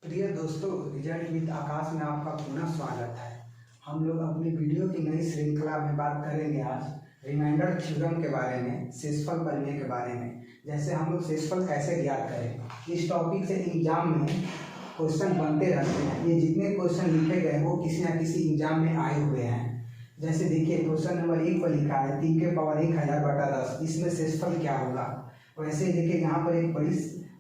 प्रिय दोस्तों, result with आकाश में आपका पुनः स्वागत है। हम लोग अपनी वीडियो की नई श्रृंखला में बात करेंगे आज रिमाइंडर थ्योरम के बारे में, शेषफल बनने के बारे में। जैसे हम लोग शेषफल कैसे ज्ञात करें, इस टॉपिक से एग्जाम में क्वेश्चन बनते रहते हैं। ये जितने क्वेश्चन लिखे गए वो किसी न किसी एग्जाम में आए हुए हैं। जैसे देखिए क्वेश्चन नंबर 1 पर लिखा है 3 के पावर 1000/10, इसमें शेषफल क्या होगा। वैसे ही देखिए यहाँ पर एक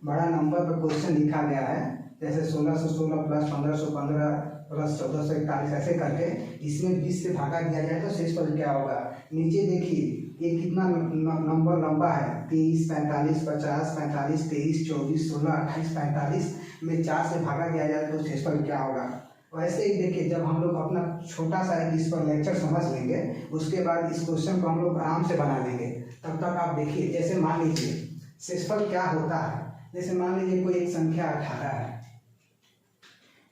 बड़ा नंबर पर क्वेश्चन लिखा गया है, जैसे 1616 प्लस 1515 प्लस 1441 ऐसे करके इसमें 20 से भागा दिया जाए तो शेषफल क्या होगा। नीचे देखिए ये कितना नंबर लंबा है, 30, 45, 50, 45, 23, 24, 16, 28, 45 में 4 से भागा दिया जाए तो शेषफल क्या होगा। वैसे ही देखिए जब हम लोग अपना छोटा सा इस पर लेक्चर समझ लेंगे, उसके बाद इस क्वेश्चन को हम लोग आराम से बना लेंगे। तब तक आप देखिए, जैसे मान लीजिए शेषफल क्या होता है। जैसे मान लीजिए कोई एक संख्या 18 है,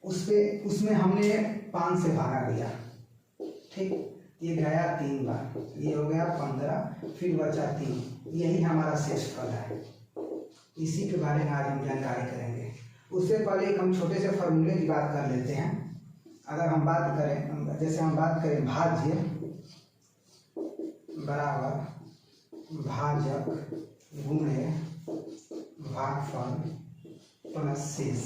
उसमें हमने 5 से भागा दिया, ठीक। ये गया 3 बार, ये हो गया 15, फिर बचा 3, यही हमारा शेषफल है। इसी के बारे में आज हम जानकारी करेंगे। उससे पहले हम छोटे से फॉर्मूले की बात कर लेते हैं। अगर हम बात करें, जैसे हम बात करें भाज्य बराबर भाजक गुणे भागफल प्लस शेष,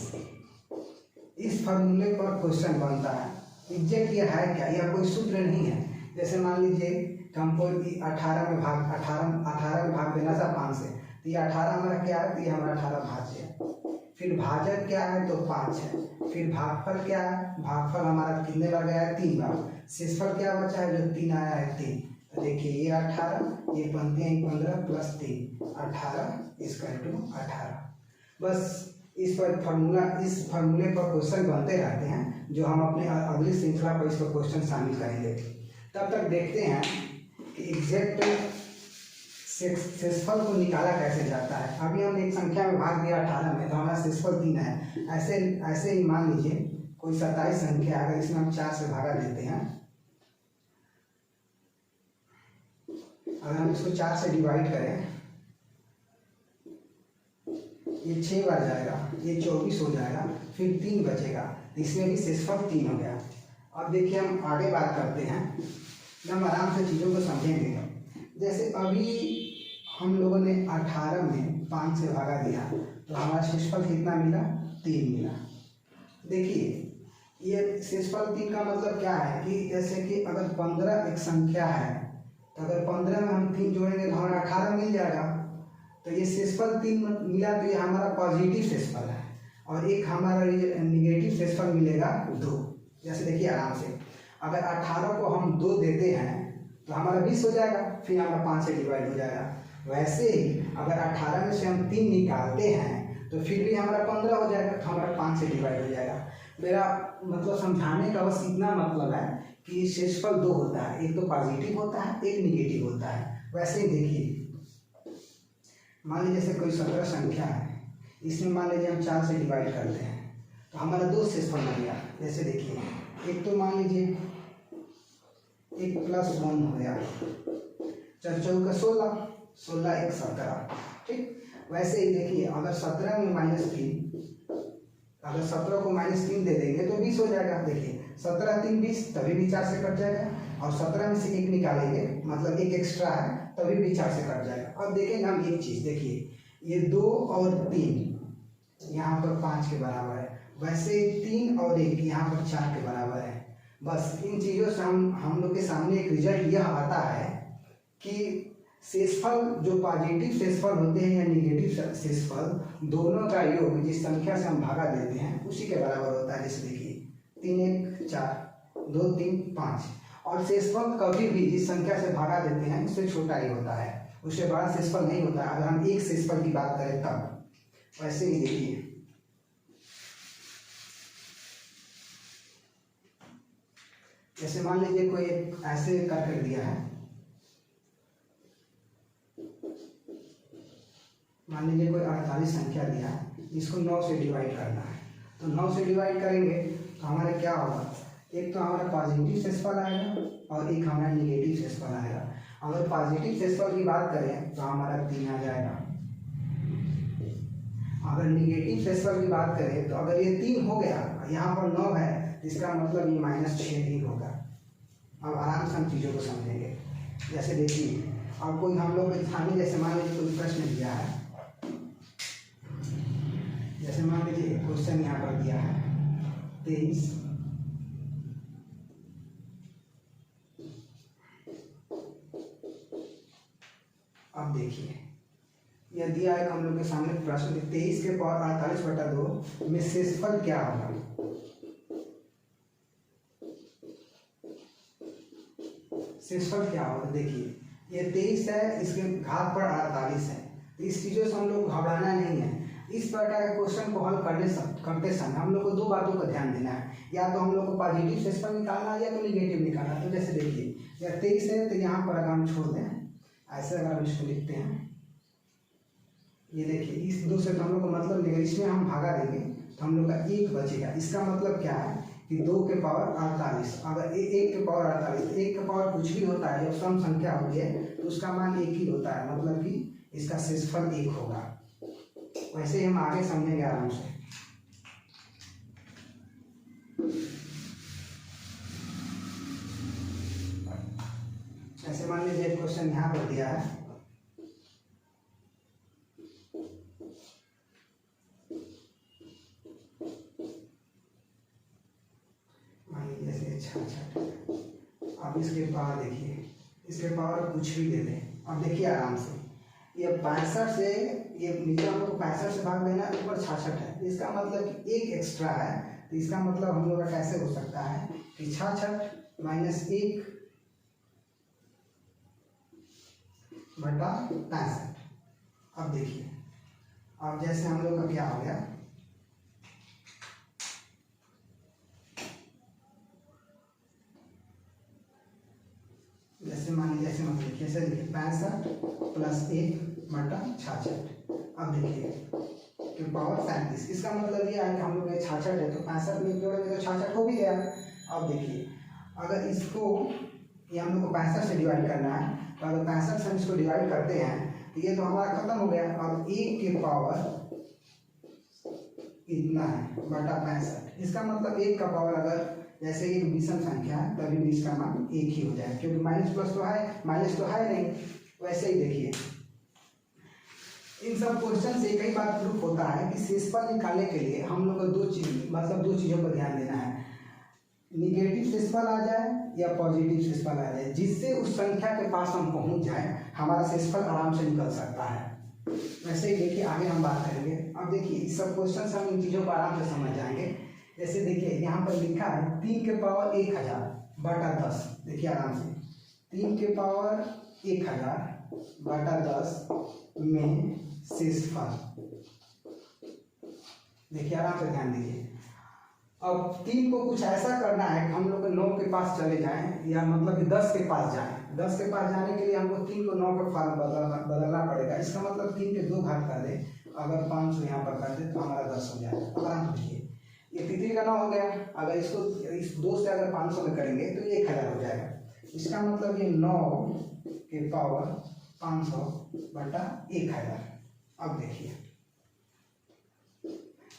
इस फॉर्मूले पर क्वेश्चन बनता है। एग्जैक्ट ये है क्या, यह कोई सूत्र नहीं है। जैसे मान लीजिए हमको 18 में भाग देना था 5 से, तो ये 18 हमारा क्या है, तो ये हमारा 18 भाज्य है। फिर भाजक क्या है, तो 5 है। फिर भागफल क्या है, भागफल हमारा कितने बार गया है, 3 बार। शेषफल क्या बचा है, जो 3 आया है 3। तो देखिए ये 18, ये बनते हैं 15 प्लस 3, 18 इसका 18। बस इस फॉर्मूले पर क्वेश्चन बनते रहते हैं, जो हम अपने अगली श्रृंखला पर इस पर क्वेश्चन शामिल करेंगे। तब तक देखते हैं कि एग्जैक्ट शेषफल को निकाला कैसे जाता है। अभी हमने एक संख्या में भाग दिया 18 में, तो हमारा शेषफल 3 है। ऐसे ही मान लीजिए कोई 27 संख्या, अगर इसमें हम 4 से भागा देते हैं, अगर हम इसको 4 से डिवाइड करें, ये 6 बार जाएगा, ये 24 हो जाएगा, फिर 3 बचेगा, इसमें भी शेषफल 3 हो गया। अब देखिए हम आगे बात करते हैं, हम आराम से चीज़ों को समझेंगे। जैसे अभी हम लोगों ने 18 में 5 से भागा दिया, तो हमारा शेषफल कितना मिला, 3 मिला। देखिए ये शेषफल 3 का मतलब क्या है कि जैसे कि अगर 15 एक संख्या है, तो अगर 15 में हम 3 जोड़ेंगे तो हमारा 18 मिल जाएगा। तो ये शेषफल 3 मिला, तो ये हमारा पॉजिटिव शेषफल है। और एक हमारा निगेटिव शेषफल मिलेगा 2। जैसे देखिए आराम से, अगर 18 को हम 2 देते हैं तो हमारा 20 हो जाएगा, फिर हमारा 5 से डिवाइड हो जाएगा। वैसे ही अगर 18 में से हम 3 निकालते हैं तो फिर भी हमारा 15 हो जाएगा, तो हमारा 5 से डिवाइड हो जाएगा। मेरा मतलब समझाने का बस इतना मतलब है कि शेषफल 2 होता है, एक तो पॉजिटिव होता है, एक निगेटिव होता है। वैसे ही देखिए मान लीजिए जैसे कोई 17 संख्या है, इसमें मान लीजिए हम 4 से डिवाइड करते हैं, तो हमारा 2 शेषफल बन गया। जैसे देखिए एक तो मान लीजिए 1 + 1 हो गया, 4 × 4 = 16, 16 × 1 = 17, ठीक। वैसे ही देखिए अगर 17 में -3, अगर 17 को -3 दे देंगे तो 20 हो जाएगा। देखिए 17 × 3 = 20, तभी भी 4 से कट जाएगा। और 17 में से 1 निकालेंगे, मतलब 1 एक्स्ट्रा है, तभी भी 4 से कट जाएगा। अब देखेंगे हम एक चीज़, देखिए ये 2 और 3 यहाँ पर 5 के बराबर है, वैसे 3 और 1 यहाँ पर 4 के बराबर है। बस इन चीज़ों से हम लोग के सामने एक रिजल्ट यह आता है कि शेषफल जो पॉजिटिव शेषफल होते हैं या निगेटिव शेषफल, दोनों का योग जिस संख्या से हम भागा देते हैं उसी के बराबर होता है। जैसे देखिए 3 1 4, 2 3 5। और शेषफल कभी भी जिस संख्या से भागा देते हैं उससे छोटा ही होता है, उससे बड़ा शेषफल नहीं होता है। अगर हम एक शेषफल की बात करें तब। वैसे ही देखिए जैसे मान लीजिए कोई ऐसे करके दिया है, मान लीजिए कोई 48 संख्या दिया है, इसको 9 से डिवाइड करना है। तो 9 से डिवाइड करेंगे तो हमारा क्या होगा, एक तो हमारा पॉजिटिव शेषफल आएगा और एक हमारा निगेटिव शेषफल आएगा। अगर पॉजिटिव शेषफल की बात करें तो हमारा 3 आ जाएगा, अगर निगेटिव शेषफल की बात करें तो अगर ये 3 हो गया, यहाँ पर 9 है, तो इसका मतलब ये -6 ही होगा। अब आराम से हम चीज़ों को समझेंगे। जैसे देखिए, अब कोई हम लोग एग्जाम में जैसे मान लीजिए कोई प्रश्न दिया है, जैसे मान लीजिए क्वेश्चन यहाँ पर दिया है 23, अब देखिए यह दिया है हम लोग के सामने प्रश्न 23 के पावर 48/2 में शेषफल क्या होगा। शेषफल क्या होगा, देखिए ये 23 है, इसके घात पर 48 है। इस चीज़ों से हम लोग घबराना नहीं है। इस प्रकार के क्वेश्चन को हल करते समय हम लोग को 2 बातों का ध्यान देना है, या तो हम लोग को पॉजिटिव शेषफल निकालना है या तो निगेटिव निकालना है। तो जैसे देखिए यह 23 है, तो यहाँ पर अगर हम छोड़ दें ऐसे, अगर हम इसको लिखते हैं, ये देखिए इस 2 से तो हम लोग को मतलब नहीं है, इसमें हम भागा देंगे तो हम लोग का 1 बचेगा। इसका मतलब क्या है कि 2 के पावर 48, अगर 1 के पावर 48, 1 के पावर कुछ भी होता है, जब सम संख्या होती है तो उसका मान 1 ही होता है, मतलब कि इसका शेषफल 1 होगा। वैसे ही हम आगे समझेंगे आराम से। ऐसे मान लीजिए क्वेश्चन यहाँ पर दिया है, मान लीजिए जैसे 66, अब इसके पावर देखिए, इसके पावर कुछ भी दे दें। अब देखिए आराम से, ये 65 से, ये नीचे हम लोग को 65 से भाग देना, ऊपर 66 है, इसका मतलब कि 1 एक्स्ट्रा है। तो इसका मतलब हम लोग का कैसे हो सकता है कि 66 - 1 बटा 65। अब देखिए, अब जैसे हम लोग का क्या हो गया, जैसे मान लीजिए, जैसे मतलब देखिए, ऐसे देखिए 65 + 1 बटा 66। अब देखिए कि पावर 37, इसका मतलब ये है कि हम लोग 66 है, तो 65 में जोड़ेंगे तो 66 हो भी गया। अब देखिए अगर इसको, ये हम लोग को 65 से डिवाइड करना है, तो अगर 65 से हम इसको डिवाइड करते हैं तो ये तो हमारा खत्म हो गया। अब 1 के पावर इतना है बटा 65, इसका मतलब 1 का पावर अगर जैसे एक विषम संख्या है तभी भी इसका मान 1 ही हो जाए, क्योंकि माइनस प्लस तो है, माइनस तो है नहीं। वैसे ही देखिए इन सब क्वेश्चन से कई बार प्रूफ होता है कि शेषफल निकालने के लिए हम लोग को 2 चीज़ों पर ध्यान देना है, निगेटिव शेषफल आ जाए या पॉजिटिव शेषफल आ जाए, जिससे उस संख्या के पास हम पहुंच जाए, हमारा शेषफल आराम से निकल सकता है। वैसे ही देखिए आगे हम बात करेंगे। अब देखिए इस सब क्वेश्चन से हम इन चीज़ों को आराम से समझ जाएंगे। जैसे देखिए यहाँ पर लिखा है 3 के पावर 1000 बटा 10, देखिए आराम से 3 के पावर 1000 बटा 10 में शेषफल, देखिए आराम से ध्यान दीजिए। अब 3 को कुछ ऐसा करना है कि हम लोग 9 के पास चले जाएं, या मतलब कि 10 के पास जाएं। 10 के पास जाने के लिए हमको 3 को 9 का फॉर्म बदलना पड़ेगा। इसका मतलब 3 के 2 घात कर दे, अगर 500 यहाँ पर कर दे तो हमारा 10 हो जाएगा। अब आराम से देखिए, ये 3 का 9 हो गया, अगर इसको इस 2 से अगर 500 में करेंगे तो ये 1000 हो जाएगा। इसका मतलब ये 9 के पावर 500 बटा 1000। अब देखिए,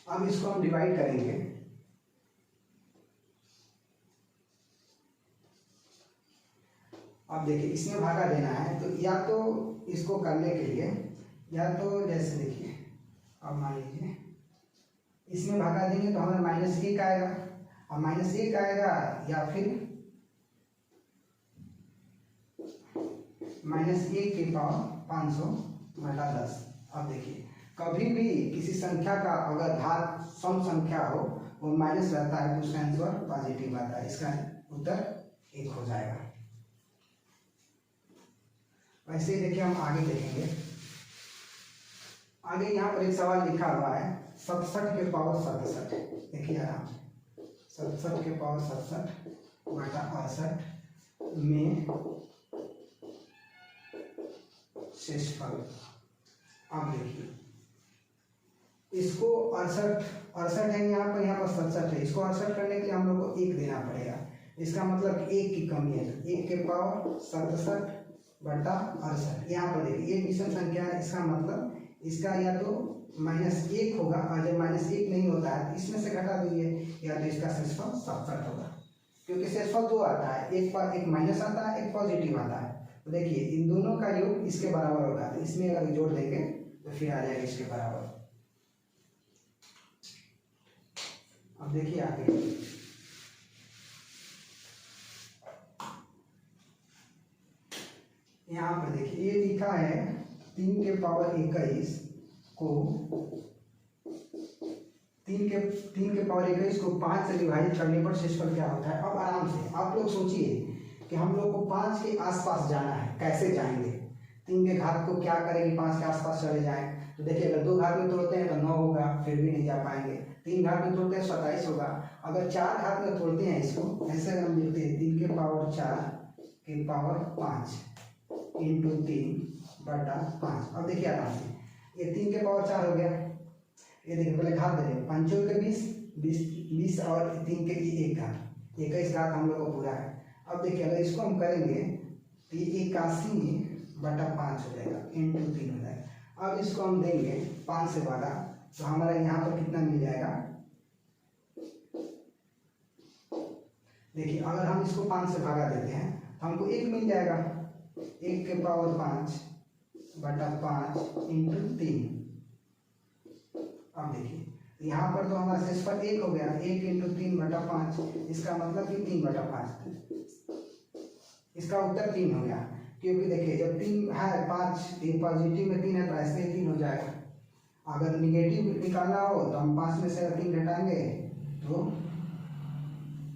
अब इसको हम डिवाइड करेंगे, अब देखिए इसमें भागा देना है, तो या तो इसको करने के लिए, या तो जैसे देखिए, अब मान लीजिए इसमें भागा देंगे तो हमारा -1 आएगा, और -1 आएगा, या फिर -1 के पावर 500 बटा 10। अब देखिए कभी भी किसी संख्या का अगर घात सम संख्या हो, वो माइनस रहता है तो उसका आंसर पॉजिटिव आता है, इसका उत्तर 1 हो जाएगा। वैसे ही देखिए हम आगे देखेंगे। आगे यहाँ पर एक सवाल लिखा हुआ है 67 के पावर 67, देखिए आराम से 67 के पावर 67 बटा 68 में शेषफल। अब देखिए इसको 68 है, यहाँ पर 67 है, इसको 68 करने के लिए हम लोग को 1 देना पड़ेगा। इसका मतलब 1 की कमी है, तो 1 के पावर 67 बटा 68। यहाँ पर देखिए ये विषम संख्या है, इसका मतलब इसका या तो -1 होगा, और जब -1 नहीं होता है तो इसमें से घटा दीजिए, या तो इसका शेषफल 67 होगा, क्योंकि शेषफल 2 आता है, एक माइनस आता है, एक पॉजिटिव आता है। तो देखिए इन दोनों का योग इसके बराबर होगा, तो इसमें अगर जोड़ देंगे तो फिर आ जाएगा इसके बराबर। अब देखिए आगे, यहाँ पर देखिए ये लिखा है 3 के पावर 21 को 5 से विभाजित करने पर शेषफल क्या होता है। अब आराम से आप लोग सोचिए कि हम लोग को 5 के आसपास जाना है, कैसे जाएंगे। 3 के घात को क्या करेंगे, 5 के आसपास चले जाएं। तो देखिए अगर 2 घात में तोड़ते हैं तो 9 होगा, फिर भी नहीं जा पाएंगे। 3 घात में तोड़ते हैं 27 होगा। अगर 4 घात में तोड़ते हैं इसको, ऐसे अगर हम लिखते हैं 3 के पावर 4 के पावर 5 इंटू 3/5। अब देखिए आराम से, ये 3 के पावर 4 हो गया, ये देखिए पहले घात दे रहे 5 के 20 और 3 के 1 घात 21 घात हम लोग को पूरा है। अब देखिए अगर इसको हम करेंगे तो ये 81/5 हो जाएगा, इंटू 3 हो जाएगा। अब इसको हम देंगे 5 से भागा, तो हमारा यहाँ पर कितना मिल जाएगा। देखिए अगर हम इसको 5 से भागा देते हैं तो हमको 1 मिल जाएगा, 1 के पावर 5/5 इंटू 3। अब देखिए यहाँ पर तो हमारा शेषफल 1 हो गया, 1 इंटू 3/5, इसका मतलब कि 3/5। इसका उत्तर 3 हो गया, क्योंकि देखिए जब 3 है 5 पॉजिटिव में 3 है तो ऐसे ही 3 हो जाएगा। अगर निगेटिव निकालना हो तो हम 5 में से 3 घटाएंगे, तो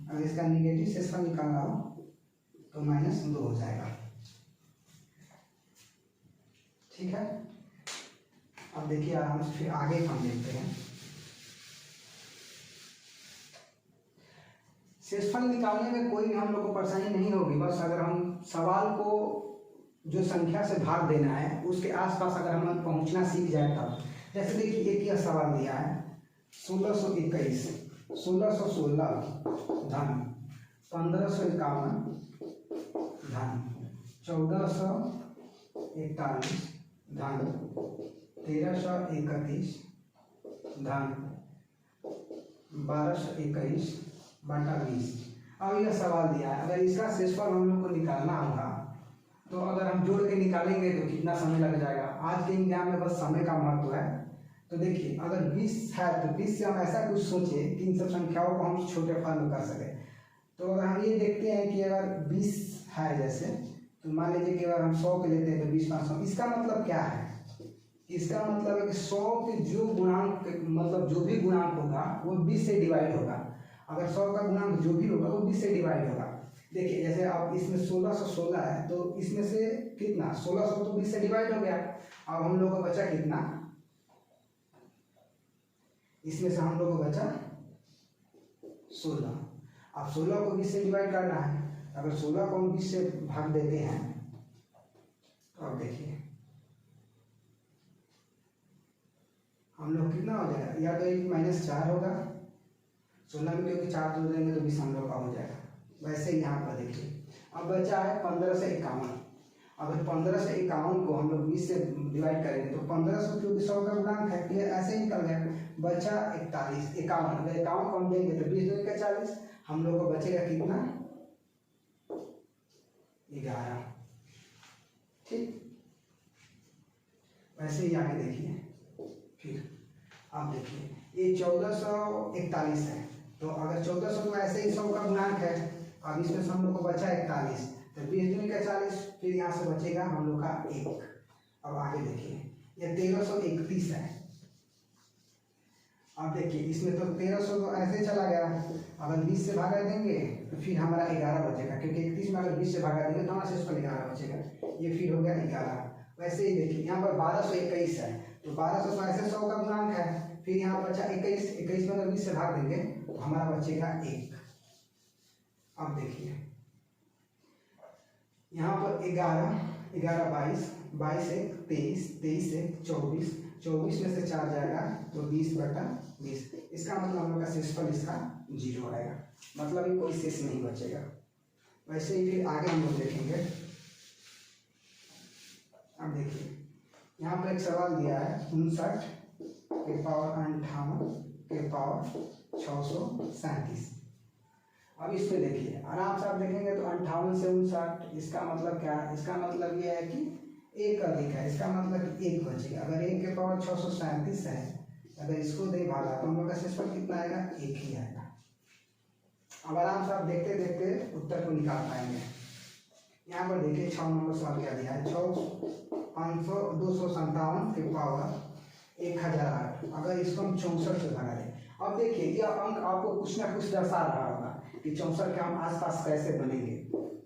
अगर इसका निगेटिव शेषफल निकालना हो तो -2 हो जाएगा। ठीक है, अब देखिए आराम से फिर आगे हम देखते हैं। शेषफल निकालने में कोई हम लोग को परेशानी नहीं होगी, बस अगर हम सवाल को जो संख्या से भाग देना है उसके आसपास अगर हम पहुंचना सीख जाए तब। जैसे देखिए एक यह सवाल दिया है 1621 1616 धन 1551 धन 1441 धन 1331 धन 1221/20। अब यह सवाल दिया है, अगर इसका शेषफल हम लोग को निकालना होगा तो अगर हम जोड़ के निकालेंगे तो कितना समय लग जाएगा। आज के एग्जाम में बस समय का महत्व है। तो देखिए अगर 20 है तो 20 से हम ऐसा कुछ सोचें कि इन सब संख्याओं को हम छोटे फल में कर सकें। तो अगर हम ये देखते हैं कि अगर 20 है जैसे, तो मान लीजिए कि अगर हम 100 के लेते हैं तो 20 500, इसका मतलब क्या है। इसका मतलब है कि 100 के जो गुणांक मतलब जो भी गुणांक होगा वो 20 से डिवाइड होगा। अगर 100 का गुणांक जो भी होगा वो 20 से डिवाइड होगा। देखिए जैसे आप इसमें 1616 है तो इसमें से कितना 1600 तो 20 से डिवाइड हो गया। अब हम लोग को बचा कितना, इसमें से हम लोग को बचा 16। अब 16 को 20 से डिवाइड करना है, अगर 16 को हम 20 से भाग देते हैं तो अब देखिए हम लोग कितना हो जाएगा, या तो 1 -4 होगा 16 में, क्योंकि 4 जोड़ देंगे तो 20 हम लोग का हो जाएगा। वैसे ही यहाँ पर देखिए अब बचा है 15 से 51। अगर 15 से 51 को हम लोग 20 से डिवाइड करेंगे तो 1500 क्योंकि 100 का गुणांक है, ये ऐसे ही निकल गया। बचा 51, अगर 51 को हम देंगे तो 20 दूनी का 40, हम लोग को बचेगा कितना 11। ठीक, वैसे ही आगे देखिए फिर। अब देखिए ये 1441 है, तो अगर 1400 को ऐसे ही 100 का गुणांक है, अब इसमें से हम लोग को बचा 41, तो 20 दूनी का 40, फिर यहाँ से बचेगा हम लोग का 1। अब आगे देखिए ये 1331 है। अब देखिए इसमें तो 1300 तो ऐसे चला गया, अगर 20 से भागा देंगे तो फिर हमारा 11 बचेगा, क्योंकि 31 में अगर 20 से भागा देंगे तो हमारा शेषफल 11 बचेगा। ये फिर हो गया 11। वैसे ही देखिए यहाँ पर 1221 है, तो 1200 तो ऐसे 100 का गुणांक है, फिर यहाँ बचा 21 में अगर 20 से भाग देंगे तो हमारा बचेगा 1। अब देखिए यहाँ पर 11 11 22 1 23 23 1 24 24 में से 4 जाएगा तो 20/20। इसका मतलब हम लोग का शेषफल इसका 0 आएगा, मतलब ये कोई शेष नहीं बचेगा। वैसे ही फिर आगे हम लोग देखेंगे। अब देखिए यहाँ पर एक सवाल दिया है 59 के पावर 58 के पावर 637। अब इसमें देखिए आराम से आप देखेंगे तो 58 से 59, इसका मतलब क्या है? इसका मतलब ये है कि एक अधिक है, इसका मतलब कि एक बचेगा। अगर 1 के पावर 637 है, अगर इसको दे भागा तो हम लोग का शेषफल कितना आएगा? 1 ही आएगा। अब आराम से आप देखते देखते उत्तर को निकाल पाएंगे। यहाँ पर देखिए 6 नंबर सवाल क्या दिया है, 257 के पावर 1008। अगर इसको हम 64 से भगा दें, अब देखिए यह अंक आपको कुछ ना कुछ दर्शा रहा होगा कि 64 के हम आसपास कैसे बनेंगे।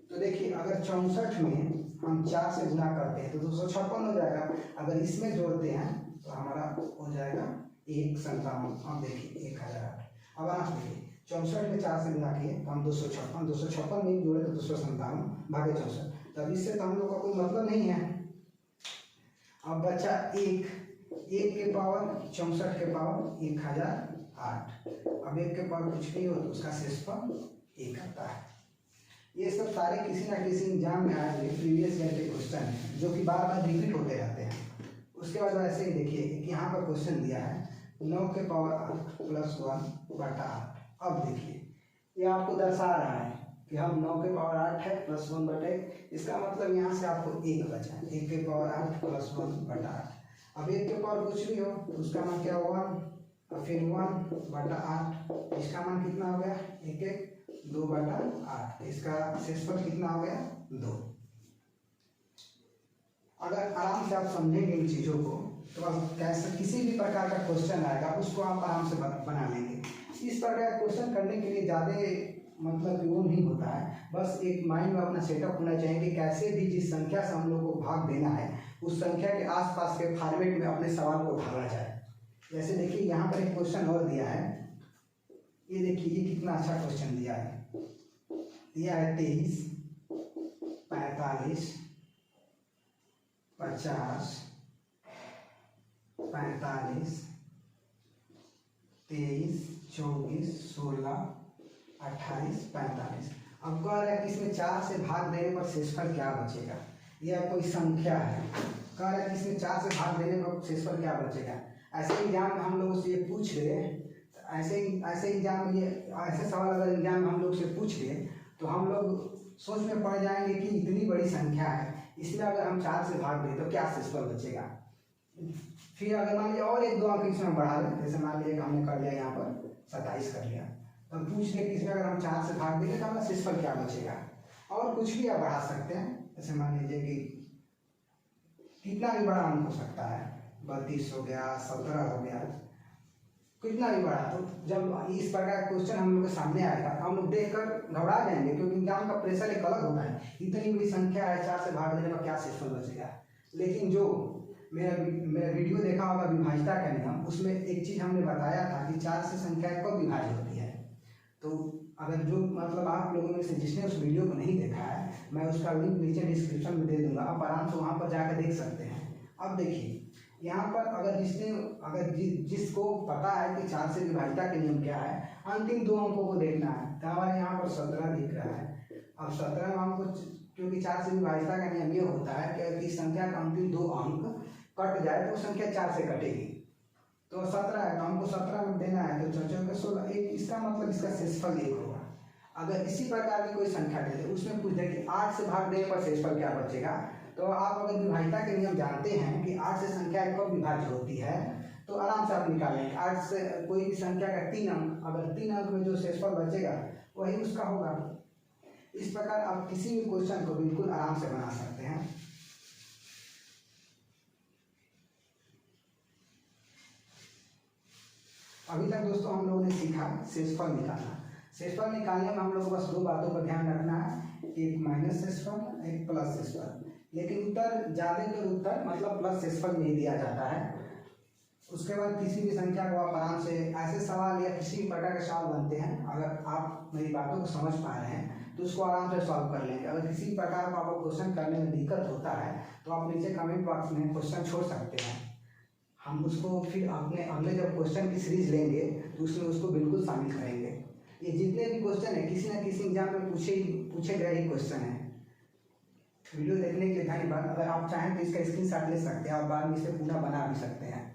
तो देखिए अगर 64 में हम 4 से गुणा करते हैं तो 256 हो जाएगा। अगर इसमें जोड़ते हैं तो हमारा हो जाएगा 157। अब देखिए 1008। अब आप देखिए 64 में 4 से गुणा किए तो हम 256 में जोड़े तो 257 भागे 64, तब इससे तो हम लोग का कोई मतलब नहीं है। अब बचा 1 के पावर 64 के पावर 1008। अब 1 के पावर कुछ नहीं हो तो उसका शेषफल 1 आता है। ये सब सारे किसी ना किसी एग्जाम में आए हुए प्रीवियस ईयर के क्वेश्चन हैं जो कि बार बार रिपीट होते रहते हैं। उसके बाद ऐसे ही देखिए कि यहाँ पर क्वेश्चन दिया है 9 के पावर 8 प्लस 1 बटा 8। अब देखिए ये आपको दर्शा रहा है कि हम 9 के पावर 8 है प्लस 1 बटे, इसका मतलब यहाँ से आपको 1 बचा, 1 के पावर 8 प्लस 1 बटा 8। अब 1 के पावर कुछ भी हो तो उसका मान क्या होगा? और फिर 1 बटा 8, इसका मान कितना हो गया? 1 2 बटा 8, इसका शेषफल कितना हो गया? 2। अगर आराम से आप समझेंगे इन चीज़ों को तो आप कैसे किसी भी प्रकार का क्वेश्चन आएगा उसको आप आराम से बना लेंगे। इस प्रकार का क्वेश्चन करने के लिए ज़्यादा मतलब वो नहीं होता है, बस एक माइंड में अपना सेटअप होना चाहिए कि कैसे भी जिस संख्या से हम लोग को भाग देना है उस संख्या के आसपास के फॉर्मेट में अपने सवाल को ढाला जाए। जैसे देखिए यहाँ पर एक क्वेश्चन और दिया है, ये देखिए ये कितना अच्छा क्वेश्चन दिया है। 23 45 50 45 23 24 16 28 45। अब कह रहा है कि इसमें 4 से भाग देने पर शेषफल क्या बचेगा? यह कोई संख्या है, कह रहा है कि इसमें 4 से भाग देने पर शेषफल क्या बचेगा। ऐसे एग्जाम में हम लोगों से ये पूछ ले, ऐसे एग्जाम में ये ऐसे सवाल अगर एग्जाम में हम लोग से पूछ ले तो हम लोग सोच में पड़ जाएंगे कि इतनी बड़ी संख्या है, इसमें अगर हम 4 से भाग दें तो क्या शेषफल बचेगा। फिर अगर मान लीजिए और 1-2 अंक इसमें बढ़ा लें, जैसे मान लीजिए हमने कर लिया यहाँ पर 27 कर लिया, तो हम पूछ लें कि इसमें अगर हम 4 से भाग देंगे तो हमारा शेषफल क्या बचेगा। और कुछ भी आप बढ़ा सकते हैं, जैसे मान लीजिए कि कितना भी बड़ा अंक हो सकता है, 32 हो गया, 17 हो गया, कितना भी बड़ा। तो जब इस प्रकार का क्वेश्चन हम लोग के सामने आएगा तो हम लोग देखकर घबरा जाएंगे, क्योंकि एग्जाम का प्रेशर एक अलग होता है। इतनी बड़ी संख्या है, 4 से भाग देने पर क्या शेषफल बचेगा। लेकिन जो मेरा वीडियो देखा होगा विभाज्यता का नियम, उसमें एक चीज़ हमने बताया था कि 4 से संख्या कब विभाज्य होती है। तो अगर जो मतलब आप लोगों में से जिसने उस वीडियो को नहीं देखा है, मैं उसका लिंक नीचे डिस्क्रिप्शन में दे दूंगा, आप आराम से वहाँ पर जाकर देख सकते हैं। अब देखिए यहाँ पर अगर जिसको पता है कि 4 से विभाज्यता के नियम क्या है, अंतिम 2 अंकों को देखना है, तो हमारे यहाँ पर 17 दिख रहा है। अब 17 में हमको, क्योंकि 4 से विभाज्यता का नियम ये होता है कि अगर इस संख्या का अंतिम 2 अंक कट जाए तो संख्या 4 से कटेगी। तो 17 है तो हमको 17 में देना है, तो 4 के 16, इसका मतलब इसका शेषफल 1 होगा। अगर इसी प्रकार की कोई संख्या दे दे, उसमें पूछ दे कि 8 से भाग देने पर शेषफल क्या बचेगा, तो आप अगर विभाज्यता के नियम जानते हैं कि 8 से संख्या कब विभाज्य होती है, तो आराम से आप निकालेंगे। 8 से कोई भी संख्या का 3 अंक, अगर 3 अंक में जो शेषफल बचेगा वही उसका होगा। इस प्रकार आप किसी भी क्वेश्चन को बिल्कुल आराम से बना सकते हैं। अभी तक दोस्तों हम लोगों ने सीखा शेषफल निकालना। शेषफल निकालने में हम लोग को बस 2 बातों पर ध्यान रखना है, एक माइनस शेषफल, एक प्लस शेषफल। लेकिन उत्तर ज़्यादातर उत्तर मतलब प्लस शेषफल में ही दिया जाता है। उसके बाद किसी भी संख्या को आप आराम से, ऐसे सवाल या किसी भी प्रकार के सवाल बनते हैं, अगर आप मेरी बातों को समझ पा रहे हैं तो उसको आराम से सॉल्व कर लेंगे। अगर किसी प्रकार का आपको क्वेश्चन करने में दिक्कत होता है तो आप नीचे कमेंट बॉक्स में क्वेश्चन छोड़ सकते हैं, हम उसको फिर अपने अगले जब क्वेश्चन की सीरीज लेंगे तो उसमें उसको बिल्कुल शामिल करेंगे। ये जितने भी क्वेश्चन है किसी न किसी एग्जाम में पूछे गए ही क्वेश्चन है। वीडियो देखने के लिए धन्यवाद। अगर आप चाहें तो इसका स्क्रीनशॉट ले सकते हैं और बाद में इसे पूरा बना भी सकते हैं।